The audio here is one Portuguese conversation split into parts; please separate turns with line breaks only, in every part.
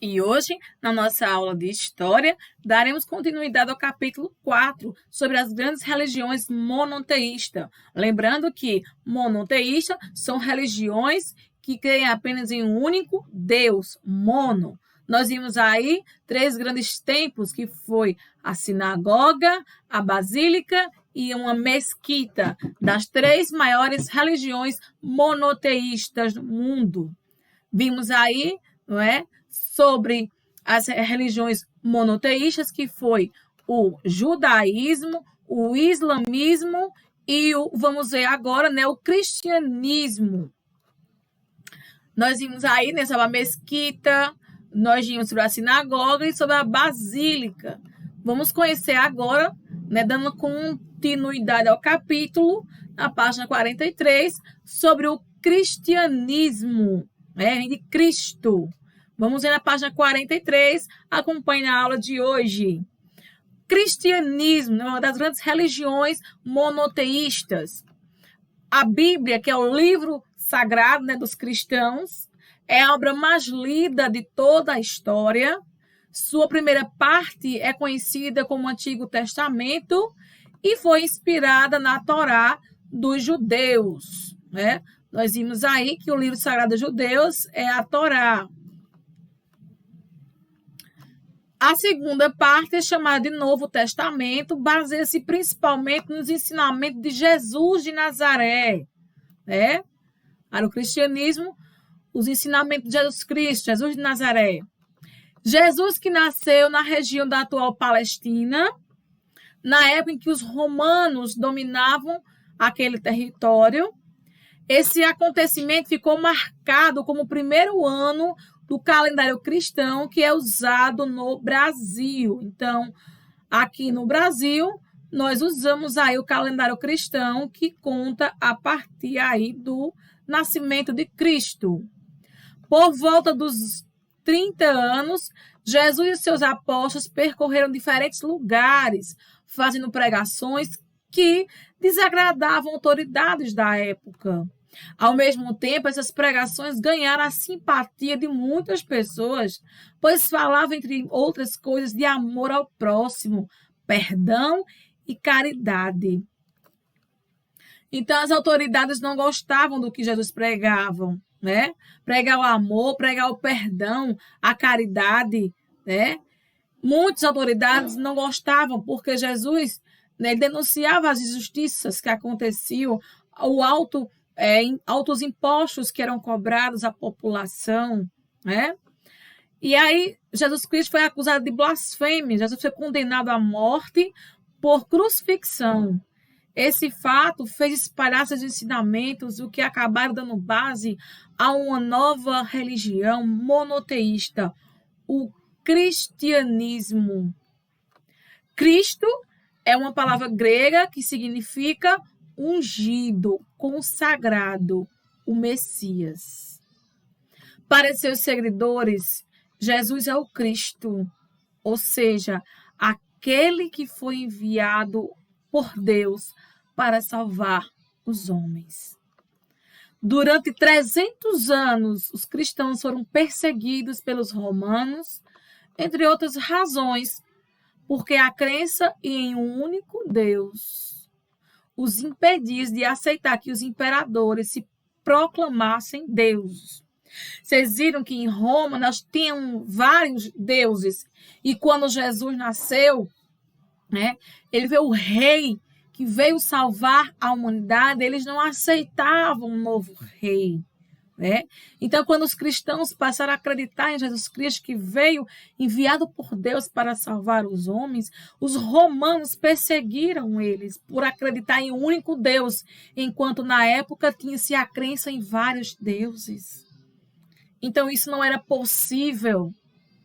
E hoje, na nossa aula de História, daremos continuidade ao capítulo 4, sobre as grandes religiões monoteístas. Lembrando que monoteístas são religiões que creem apenas em um único Deus, mono. Nós vimos aí 3 grandes templos, que foi a sinagoga, a basílica e uma mesquita, das 3 maiores religiões monoteístas do mundo. Vimos aí, não é, sobre as religiões monoteístas, que foi o judaísmo, o islamismo e vamos ver agora, né, o cristianismo. Nós vimos aí, né, sobre a mesquita, nós vimos sobre a sinagoga e sobre a basílica. Vamos conhecer agora, né, dando continuidade ao capítulo, na página 43, sobre o cristianismo, né, de Cristo. Vamos ver na página 43, acompanhe na aula de hoje. Cristianismo é uma das grandes religiões monoteístas. A Bíblia, que é o livro sagrado, né, dos cristãos, é a obra mais lida de toda a história. Sua primeira parte é conhecida como Antigo Testamento e foi inspirada na Torá dos judeus, né? Nós vimos aí que o livro sagrado dos judeus é a Torá. A segunda parte é chamada de Novo Testamento, baseia-se principalmente nos ensinamentos de Jesus de Nazaré, né? Para o cristianismo, os ensinamentos de Jesus Cristo, Jesus de Nazaré. Jesus, que nasceu na região da atual Palestina, na época em que os romanos dominavam aquele território. Esse acontecimento ficou marcado como o primeiro ano do calendário cristão que é usado no Brasil. Então, aqui no Brasil, nós usamos aí o calendário cristão, que conta a partir aí do nascimento de Cristo. Por volta dos 30 anos, Jesus e seus apóstolos percorreram diferentes lugares, fazendo pregações que desagradavam autoridades da época. Ao mesmo tempo, essas pregações ganharam a simpatia de muitas pessoas, pois falavam, entre outras coisas, de amor ao próximo, perdão e caridade. Então, as autoridades não gostavam do que Jesus pregava, né? Pregar o amor, pregar o perdão, a caridade, né? Muitas autoridades não gostavam, porque Jesus, né, denunciava as injustiças que aconteciam, altos impostos que eram cobrados à população, né? E aí, Jesus Cristo foi acusado de blasfêmia, Jesus foi condenado à morte por crucifixão. Esse fato fez espalhar seus ensinamentos, o que acabaram dando base a uma nova religião monoteísta, o cristianismo. Cristo é uma palavra grega que significa ungido, consagrado, o Messias. Para seus seguidores, Jesus é o Cristo, ou seja, aquele que foi enviado por Deus para salvar os homens. Durante 300 anos, os cristãos foram perseguidos pelos romanos, entre outras razões, porque a crença em um único Deus os impedia de aceitar que os imperadores se proclamassem deuses. Vocês viram que em Roma nós tínhamos vários deuses, e quando Jesus nasceu, né, ele veio o rei que veio salvar a humanidade, eles não aceitavam um novo rei, né? Então, quando os cristãos passaram a acreditar em Jesus Cristo, que veio enviado por Deus para salvar os homens, os romanos perseguiram eles por acreditar em um único Deus, enquanto na época tinha-se a crença em vários deuses. Então, isso não era possível,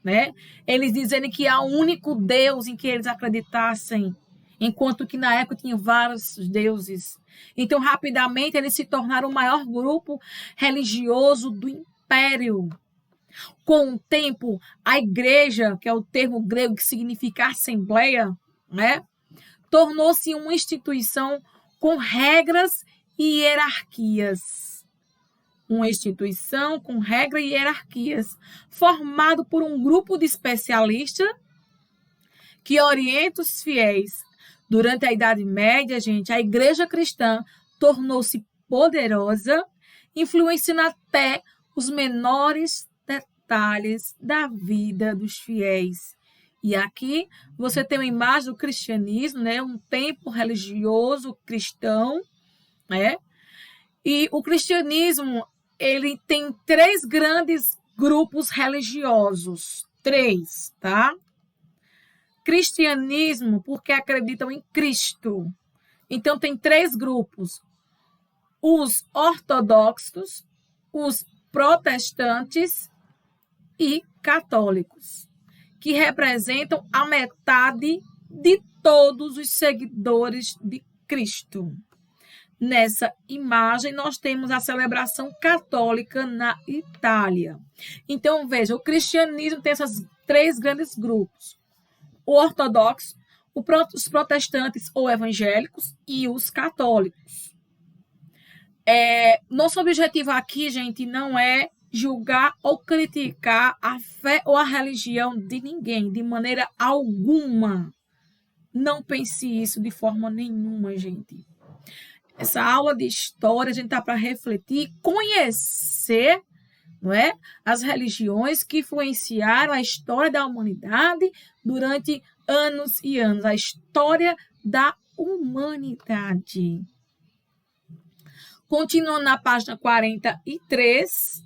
né? Eles dizendo que há um único Deus em que eles acreditassem, enquanto que na época tinha vários deuses. Então, rapidamente, eles se tornaram o maior grupo religioso do império. Com o tempo, a igreja, que é o termo grego que significa assembleia, né, tornou-se uma instituição com regras e hierarquias. uma instituição com regras e hierarquias, formado por um grupo de especialistas que orienta os fiéis. Durante a Idade Média, gente, a igreja cristã tornou-se poderosa, influenciando até os menores detalhes da vida dos fiéis. E aqui você tem uma imagem do cristianismo, né? Um templo religioso cristão, né? E o cristianismo, ele tem 3 grandes grupos religiosos. 3, tá? Cristianismo, porque acreditam em Cristo. Então, tem 3 grupos. Os ortodoxos, os protestantes e católicos, que representam a metade de todos os seguidores de Cristo. Nessa imagem, nós temos a celebração católica na Itália. Então, veja, o cristianismo tem esses 3 grandes grupos. O ortodoxo, os protestantes ou evangélicos e os católicos. Nosso objetivo aqui, gente, não é julgar ou criticar a fé ou a religião de ninguém, de maneira alguma. Não pense isso de forma nenhuma, gente. Essa aula de história, a gente está para refletir, conhecer, não é, as religiões que influenciaram a história da humanidade durante anos e anos. A história da humanidade. Continuando na página 43,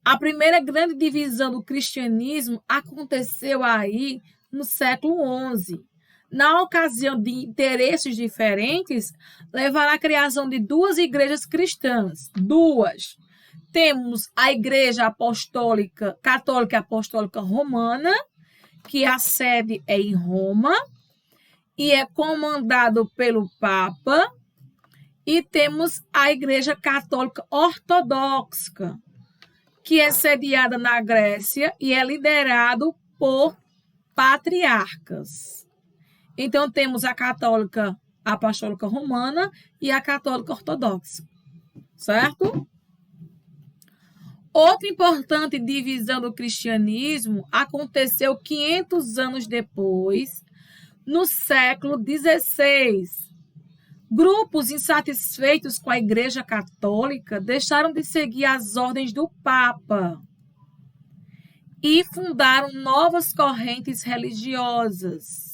a primeira grande divisão do cristianismo aconteceu aí no século XI. Na ocasião de interesses diferentes, levará à criação de 2 igrejas cristãs. 2. Temos a Igreja Apostólica, Católica Apostólica Romana, que a sede é em Roma e é comandado pelo Papa. E temos a Igreja Católica Ortodoxa, que é sediada na Grécia e é liderado por patriarcas. Então, temos a Católica Apostólica Romana e a Católica Ortodoxa, certo? Outra importante divisão do cristianismo aconteceu 500 anos depois, no século XVI. Grupos insatisfeitos com a Igreja Católica deixaram de seguir as ordens do Papa e fundaram novas correntes religiosas.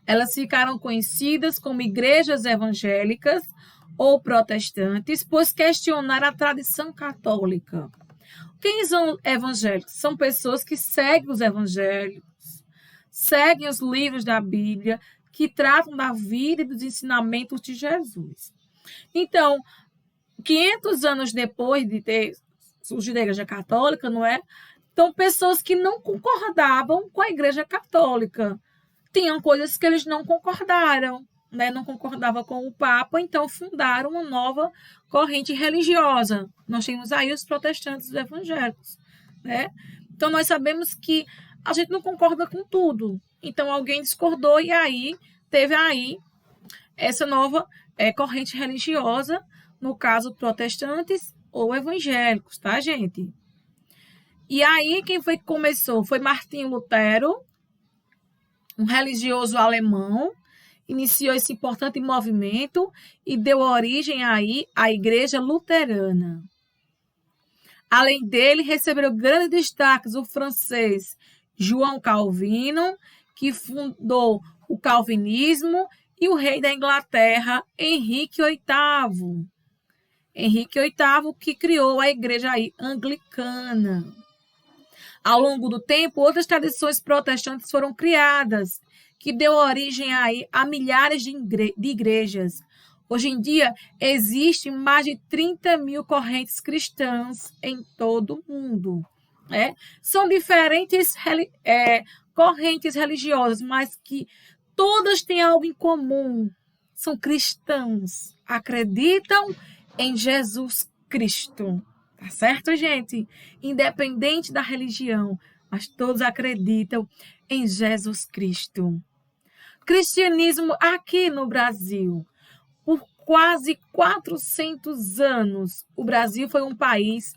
Elas ficaram conhecidas como igrejas evangélicas ou protestantes, pois questionaram a tradição católica. Quem são evangélicos? São pessoas que seguem os evangélicos, seguem os livros da Bíblia, que tratam da vida e dos ensinamentos de Jesus. Então, 500 anos depois de ter surgido a Igreja Católica, não é? Então, pessoas que não concordavam com a Igreja Católica. Tinham coisas que eles não concordaram, né? Não concordavam com o Papa, então fundaram uma nova corrente religiosa. Nós temos aí os protestantes e os evangélicos, né? Então, nós sabemos que a gente não concorda com tudo. Então, alguém discordou e aí teve aí essa nova corrente religiosa, no caso, protestantes ou evangélicos, tá, gente? E aí, quem foi que começou? Foi Martinho Lutero, um religioso alemão, iniciou esse importante movimento e deu origem aí à Igreja Luterana. Além dele, receberam grandes destaques o francês João Calvino, que fundou o calvinismo, e o rei da Inglaterra, Henrique VIII. Henrique VIII, que criou a igreja aí anglicana. Ao longo do tempo, outras tradições protestantes foram criadas, que deu origem aí a milhares de igrejas. Hoje em dia, existem mais de 30 mil correntes cristãs em todo o mundo. Né? São diferentes correntes religiosas, mas que todas têm algo em comum. São cristãos, acreditam em Jesus Cristo. Tá certo, gente? Independente da religião, mas todos acreditam em Jesus Cristo. Cristianismo aqui no Brasil. Por quase 400 anos, o Brasil foi um país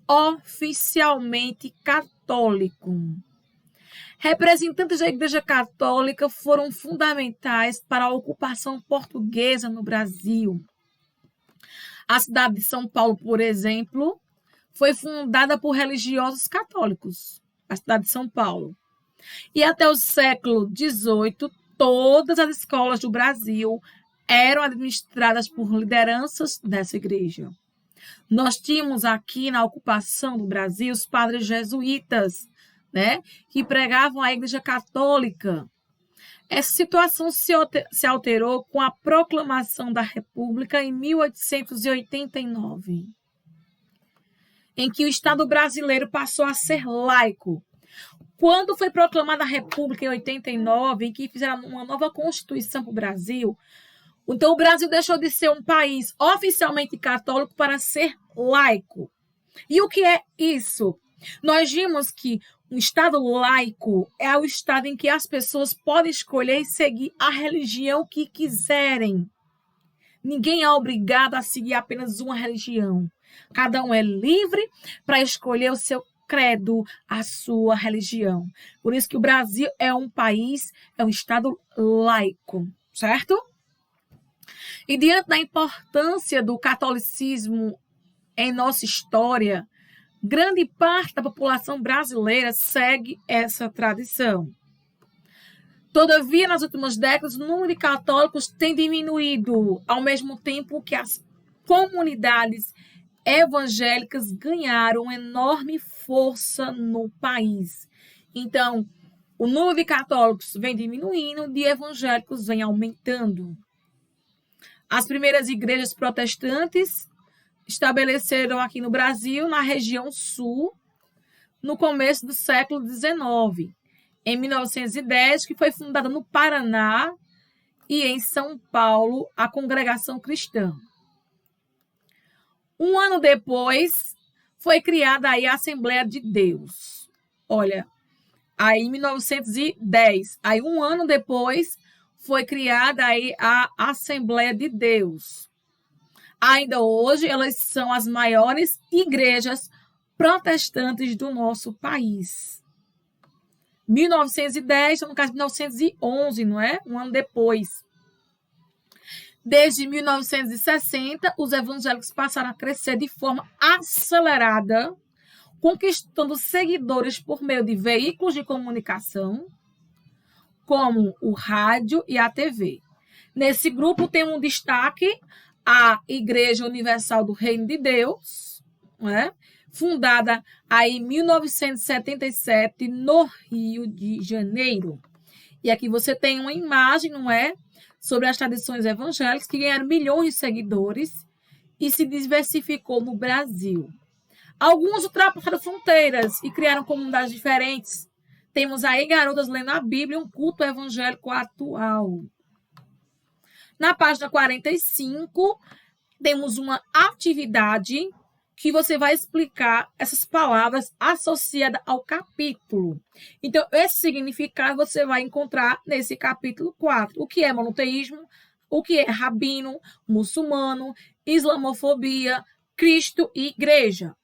oficialmente católico. Representantes da Igreja Católica foram fundamentais para a ocupação portuguesa no Brasil. A cidade de São Paulo, por exemplo, foi fundada por religiosos católicos, a cidade de São Paulo. E até o século XVIII, todas as escolas do Brasil eram administradas por lideranças dessa igreja. Nós tínhamos aqui na ocupação do Brasil os padres jesuítas, né, que pregavam a Igreja Católica. Essa situação se alterou com a proclamação da República em 1889, em que o Estado brasileiro passou a ser laico. Quando foi proclamada a República em 89, em que fizeram uma nova Constituição para o Brasil, então o Brasil deixou de ser um país oficialmente católico para ser laico. E o que é isso? Nós vimos que um Estado laico é o Estado em que as pessoas podem escolher e seguir a religião que quiserem. Ninguém é obrigado a seguir apenas uma religião. Cada um é livre para escolher o seu credo, a sua religião. Por isso que o Brasil é um país, é um Estado laico, certo? E diante da importância do catolicismo em nossa história, grande parte da população brasileira segue essa tradição. Todavia, nas últimas décadas, o número de católicos tem diminuído, ao mesmo tempo que as comunidades evangélicas ganharam enorme força no país. Então, o número de católicos vem diminuindo, de evangélicos vem aumentando. As primeiras igrejas protestantes estabeleceram aqui no Brasil, na região sul, no começo do século XIX. Em 1910, que foi fundada no Paraná e em São Paulo, a Congregação Cristã. Um ano depois, foi criada aí a Assembleia de Deus. Olha, aí em 1910, aí um ano depois, foi criada aí a Assembleia de Deus. Ainda hoje, elas são as maiores igrejas protestantes do nosso país. 1910, no caso de 1911, não é? Um ano depois. Desde 1960, os evangélicos passaram a crescer de forma acelerada, conquistando seguidores por meio de veículos de comunicação, como o rádio e a TV. Nesse grupo tem um destaque a Igreja Universal do Reino de Deus, né? Fundada aí em 1977 no Rio de Janeiro. E aqui você tem uma imagem, não é? Sobre as tradições evangélicas que ganharam milhões de seguidores e se diversificou no Brasil. Alguns ultrapassaram fronteiras e criaram comunidades diferentes. Temos aí garotas lendo a Bíblia, um culto evangélico atual. Na página 45, temos uma atividade que você vai explicar essas palavras associadas ao capítulo. Então, esse significado você vai encontrar nesse capítulo 4. O que é monoteísmo, o que é rabino, muçulmano, islamofobia, Cristo e igreja.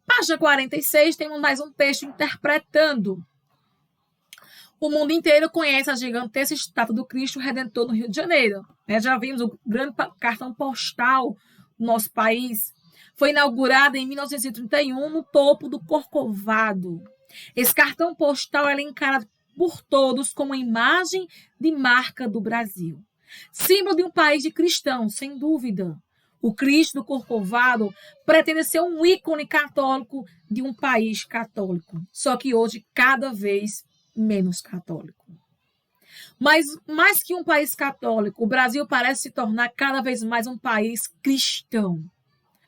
Página 46, temos mais um texto interpretando. O mundo inteiro conhece a gigantesca estátua do Cristo Redentor no Rio de Janeiro. Já vimos o grande cartão postal do nosso país. Foi inaugurada em 1931 no topo do Corcovado. Esse cartão postal é encarado por todos como imagem de marca do Brasil. Símbolo de um país de cristãos, sem dúvida. O Cristo do Corcovado pretende ser um ícone católico de um país católico. Só que hoje, cada vez menos católico. Mas, mais que um país católico, o Brasil parece se tornar cada vez mais um país cristão.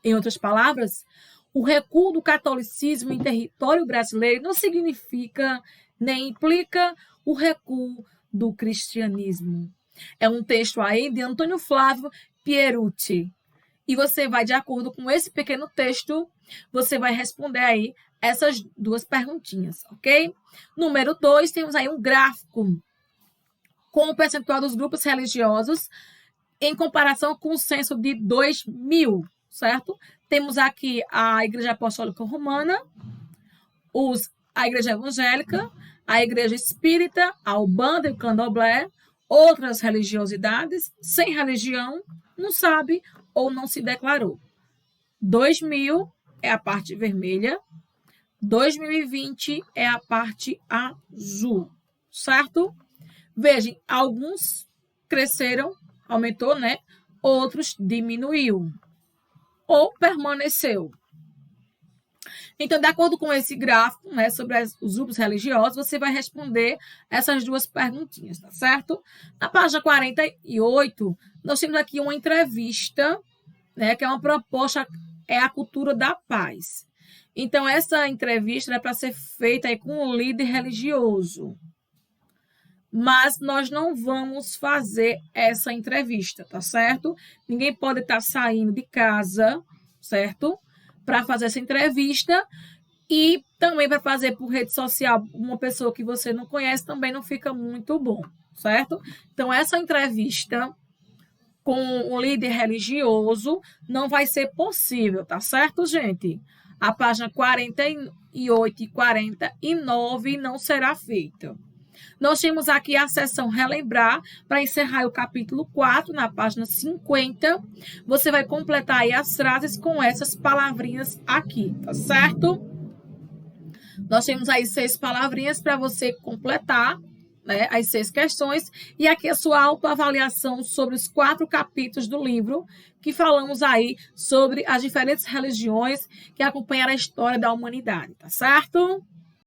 Em outras palavras, o recuo do catolicismo em território brasileiro não significa nem implica o recuo do cristianismo. É um texto aí de Antônio Flávio Pierucci. E você vai, de acordo com esse pequeno texto, você vai responder aí essas duas perguntinhas, ok? Número 2, temos aí um gráfico com o percentual dos grupos religiosos em comparação com o censo de 2000, certo? Temos aqui a Igreja Apostólica Romana, a Igreja Evangélica, a Igreja Espírita, a Umbanda e o Candomblé, outras religiosidades, sem religião, não sabe ou não se declarou. 2000 é a parte vermelha, 2020 é a parte azul, certo? Vejam, alguns cresceram, aumentou, né? Outros diminuiu ou permaneceu. Então, de acordo com esse gráfico, né, sobre os grupos religiosos, você vai responder essas duas perguntinhas, tá certo? Na página 48, nós temos aqui uma entrevista, né, que é uma proposta, é a cultura da paz. Então, essa entrevista é para ser feita aí com um líder religioso. Mas nós não vamos fazer essa entrevista, tá certo? Ninguém pode estar saindo de casa, certo? Para fazer essa entrevista e também para fazer por rede social uma pessoa que você não conhece também não fica muito bom, certo? Então, essa entrevista com um líder religioso não vai ser possível, tá certo, gente? A página 48 e 49 não será feita. Nós temos aqui a seção relembrar para encerrar o capítulo 4, na página 50. Você vai completar aí as frases com essas palavrinhas aqui, tá certo? Nós temos aí 6 palavrinhas para você completar, né, as 6 questões. E aqui a sua autoavaliação sobre os 4 capítulos do livro, que falamos aí sobre as diferentes religiões que acompanharam a história da humanidade, tá certo?